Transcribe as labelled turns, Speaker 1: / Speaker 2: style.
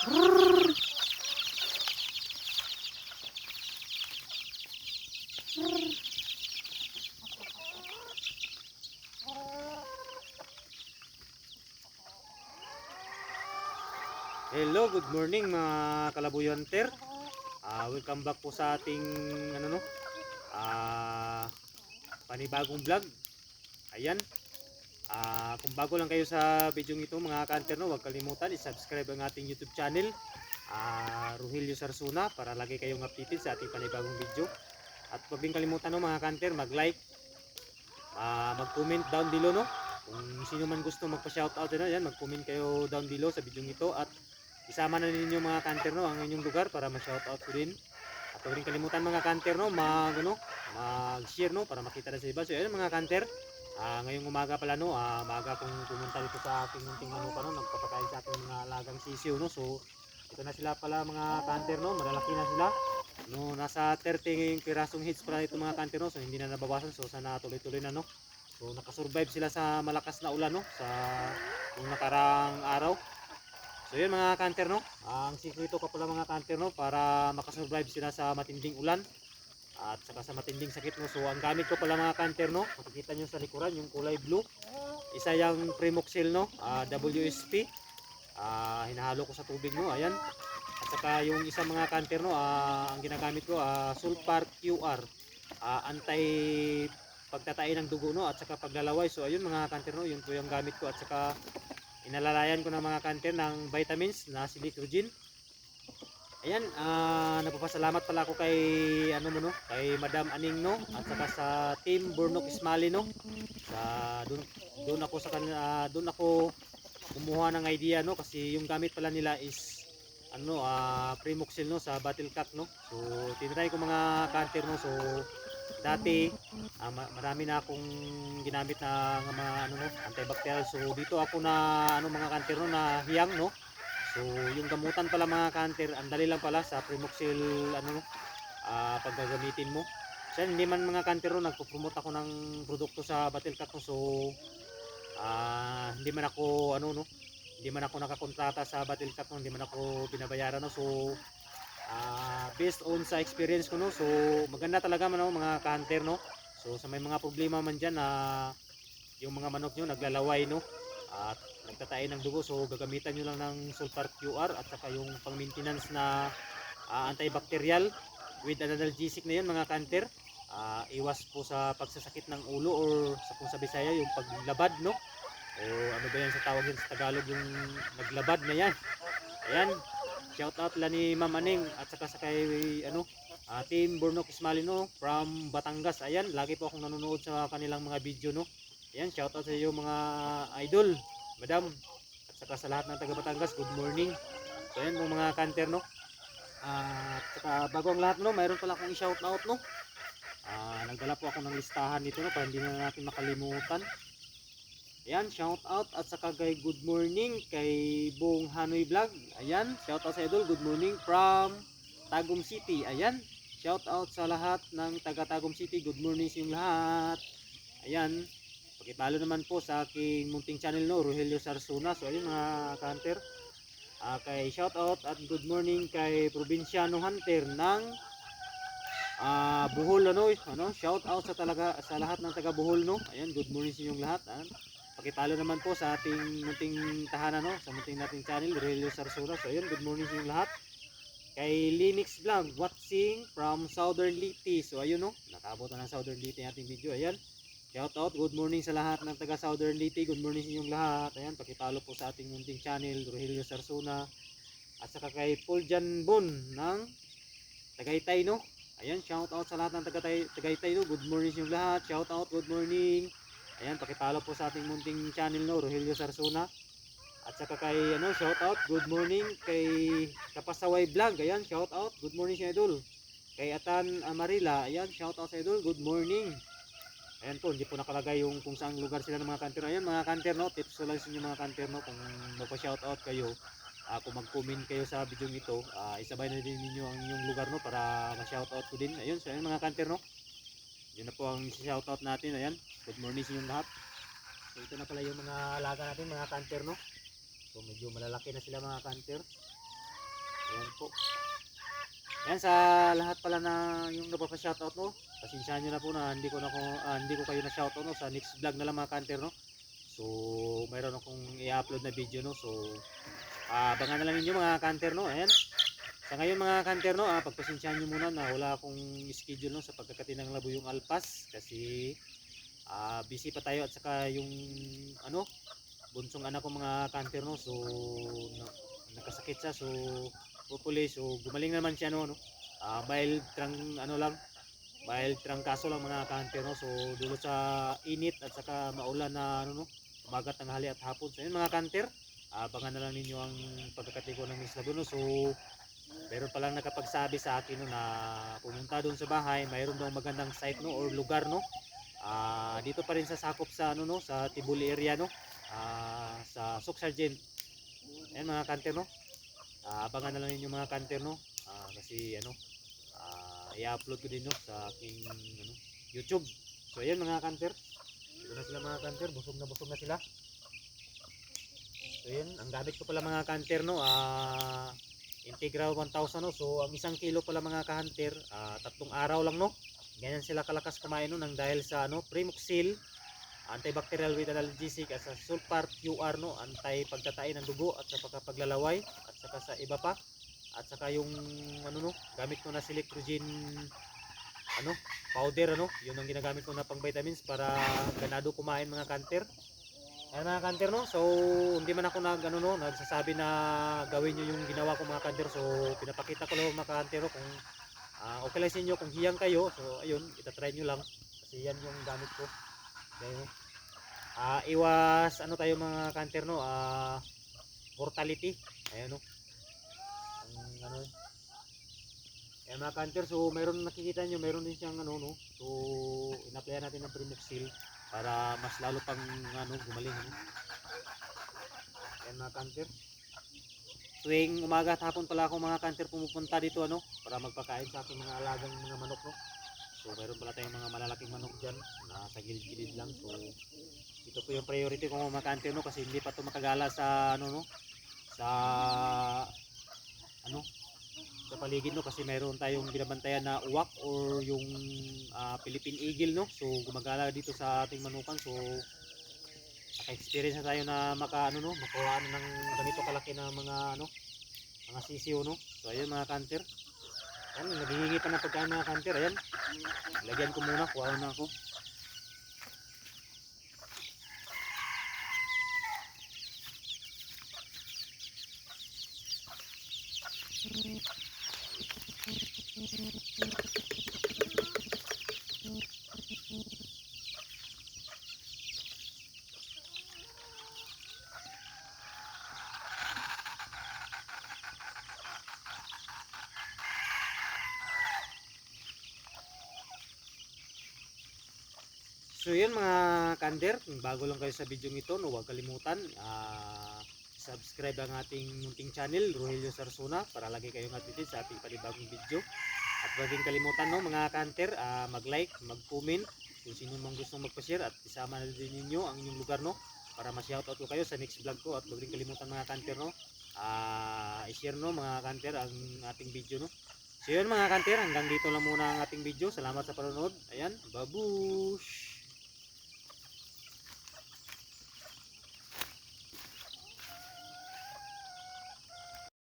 Speaker 1: Hello, good morning mga kalabuyo hunter. Welcome back po sa ating panibagong vlog. Ayan. Kung bago lang kayo sa video ito mga hunter, no, huwag kalimutan i-subscribe ang ating YouTube channel, Rogelio Sarsuna, para lagi kayong updated sa ating panibagong video. At huwag din kalimutan, no, mga hunter, mag-like, mag-comment down below, no. Kung sino man gusto magpa-shoutout, ayan, mag-comment kayo down below sa video ito at isama na ninyo mga kanter, no, ang inyong lugar para ma-shoutout ko din. At huwag rin kalimutan mga kanter, no, mag-share, no, para makita na sa iba. So ayun mga kanter, ngayong umaga pala, no, maaga akong pumunta dito sa aking munting manuka, no, nagpapakain sa aking mga alagang sisiw, no. So ito na sila pala mga kanter, no, malalaki na sila. No, nasa 30 pirasong hits pala ito mga kanter, no, so hindi na nababasan. So sana tuloy-tuloy na, no. So nakasurvive sila sa malakas na ulan, no, sa yung nakarang araw. So yun mga kanter, no, ang sikreto ko pala mga kanter, no, para makasurvive sila sa matinding ulan at saka sa matinding sakit, no. So ang gamit ko pala mga kanter, no, makikita nyo sa likuran yung kulay blue, isa yung Primoxil, no, WSP, hinahalo ko sa tubig, no, ayan. At saka yung isa mga kanter, no, ang ginagamit ko, Sulfar QR, anti pagtatain ng dugo, no, at saka paglalaway. So ayun mga kanter, no, yun po yung gamit ko. At saka inalalayan ko ng mga kanter ng vitamins na si Litrogen. Ayan, nagpapasalamat pala ako kay kay Madam Aning, no, at saka sa Team Burnok Ismali, no. Sa doon ako sa kanila, doon ako kumuha ng idea, no, kasi yung gamit pala nila is Primoxil, no, sa Battlecat, no. So tinry ko mga kanter, no. So dati marami na akong ginamit na mga antibacterial. So dito ako na mga kanter, no, na hiyang, no. So yung gamutan pala mga kanter, ang dali lang pala sa Primoxil pag gagamitin mo. So hindi man mga kanter, no, nagpo-promote ako ng produkto sa Battlecat, no. So hindi man ako hindi man ako nakakontrata sa Battlecat, no, hindi man ako binabayaran, no. So based on sa experience ko, no, so maganda talaga man, no, mga kanter, no. So sa may mga problema man dyan na yung mga manok nyo naglalaway, no, at nagtatain ng dugo, so gagamitan nyo lang ng Sulfar QR at saka yung pang maintenance na antibacterial with analgesic na yun mga kanter. Iwas po sa pagsasakit ng ulo, or sa Bisaya yung paglabad, no, o ano ba yan sa tawag yun sa Tagalog, yung naglabad na yan. Ayan, shout out lang ni Ma'am Aning at saka sa kay Team Burnok Ismalino from Batangas. Ayan, lagi po akong nanonood sa kanilang mga video, no. Ayan, shout out sa iyo mga idol, madam, at saka sa lahat ng taga Batangas, good morning. So ayan po mga kanter, no. At saka bago ang lahat, no, mayroon pala akong i-shout out, no. Nagdala po ako ng listahan dito, no, para hindi na natin makalimutan. Ayan, shout out at saka kay good morning kay Bong Hanoy Vlog. Ayan, shout out sa idol, good morning from Tagum City. Ayan, shout out sa lahat ng taga Tagum City, good morning sa inyong lahat. Ayan, pakipalo naman po sa aking munting channel, no, Rogelio Sarsuna. So ayun mga kanter, kay shout out at good morning kay Provinciano Hunter ng Bohol, shout out sa lahat ng taga Bohol, no. Ayan, good morning sa inyong lahat. Pakipalo naman po sa ating munting tahanan, no, sa munting nating channel, Rogelio Sarsuna. So ayun, good morning sa inyong lahat. Kay Linux Vlog, watching from Southern Leyte. So ayun, no, nakaabot na ng Southern Leyte ating video. Ayan, shout out, good morning sa lahat ng taga Southern Leyte, good morning sa inyong lahat. Ayan, pakipalo po sa ating munting channel, Rogelio Sarsuna. At saka kay Puljan Bon ng Tagaytay, no. Ayan, shout out sa lahat ng Tagaytay, no, good morning sa inyong lahat. Shout out, good morning. Ayan, pakipalo po sa ating munting channel, no, Rogelio Sarsuna. At saka kay shout out, good morning kay Kapasaway Vlog. Ayan, shout out, good morning sa idol. Kay Atan Amarila, ayan, shout out sa idol, good morning. Ayan po, hindi po nakalagay yung kung saang lugar sila ng mga kanter. Ayan mga kanter, no, tips ko lang sa inyo mga kanter, no, kung magpa-shout out kayo, kung mag-comment kayo sa video nito, isabay na din ninyo ang inyong lugar, no, para ma-shout out ko din. Ayun, so ayan mga kanter, no, yun na po ang shout out natin. Ayan, good morning sa inyong lahat. So ito na pala yung mga alaga natin mga kanter, no. So medyo malalaki na sila mga kanter. Ayan po. Ayan sa lahat pala na yung nagpapa-shoutout no. Pasensyahan niyo na po na hindi ko kayo na shoutout no sa next vlog na lang mga kanter no. So mayroon akong i-upload na video no. So abangan na lang ninyo mga kanter no. Ayan. Sa ngayon mga kanter no, pagpasensyahan niyo muna na wala akong schedule no sa pagkakatinang labo yung alpas kasi busy pa tayo at saka yung ano bunsong anak ko mga kanter no. So nakasakit siya so hopefully so gumaling naman siya no, mild trangkaso lang mga kanter no. So dulot sa init at saka maulan na ano no, umaga, tanghali at hapon. So yun mga kanter, abangan na lang ninyo ang pagkakatiko ng Miss Labo no. So meron pa lang nakapagsabi sa akin no, na pumunta doon sa bahay, mayroon daw magandang site no or lugar no. Dito pa rin sa sakop sa ano no, sa Tibuli area no. Sa Sok Sargent. Ayan mga kanter no. Abangan na lang ninyo mga kanter no. Kasi ano, i-upload ko din no sa aking ano, YouTube. So ayan mga kanter. Ito na sila mga kanter, busog na sila. So ayan, ang gamit ko pala mga kanter no, Integra 1000 no. So ang isang kilo pala mga kanter, 3 araw lang no. Ganyan sila kalakas kumain no nang dahil sa ano, Primoxil, antibacterial with analgesic at sa sulfar QR no, antay pagtatain ng dugo at sa paglalaway at saka sa iba pa. At saka yung ano no, gamit ko na Selectrogen ano, powder ano, yun ang ginagamit ko na pang vitamins para ganado kumain mga kanter. Ayan mga kanter no, so hindi man ako nagsasabi na gawin nyo yung ginawa ko mga kanter. So pinapakita ko lang mga kanter no, kung okay lang sa inyo kung hiyang kayo. So ayun, itatry nyo lang kasi yan yung gamit ko. Ayun, iwas ano tayo mga kanter no, mortality. Ayan no, ang ano ayan mga kanter. So mayroon nakikita nyo, mayroon din siyang ano no. So in-applyan natin ng Primoxil para mas lalo pang ano gumaling ano. Ayan mga kanter, tuwing umaga at hapon pala ako mga kanter pumupunta dito ano para magpakain sa aking mga alagang mga manok no. So mayroon pala tayong mga malalaking manok dyan na sa gilid-gilid lang. So ito po yung priority ko mga kanter no, kasi hindi pa ito makagala sa ano no, sa ano sa paligid no, kasi mayroon tayong binabantayan na uwak or yung Philippine Eagle no. So gumagala dito sa ating manukan. So naka-experience na tayo na makuha ng ganito kalaki na mga sisiyo no. So ayun mga kanter, ayan, naghihingi pa ng pagkain mga kanter. Ayan, lagyan ko muna, kuha na ako. So yun mga kander, kung bago lang kayo sa video ito, no, huwag kalimutan subscribe ang ating munting channel, Rogelio Sarsona, para lagi kayong updated sa ating panibagong video. At huwag din kalimutan no, mga kanter, mag-like, mag-comment kung sino mang gusto magpa-share, at isama na din ninyo ang inyong lugar no, para ma-shoutout ko kayo sa next vlog ko. At huwag din kalimutan mga kanter no, i-share no mga kanter ang ating video no. So yun mga kanter, hanggang dito lang muna ang ating video. Salamat sa panonood. Ayan, babush!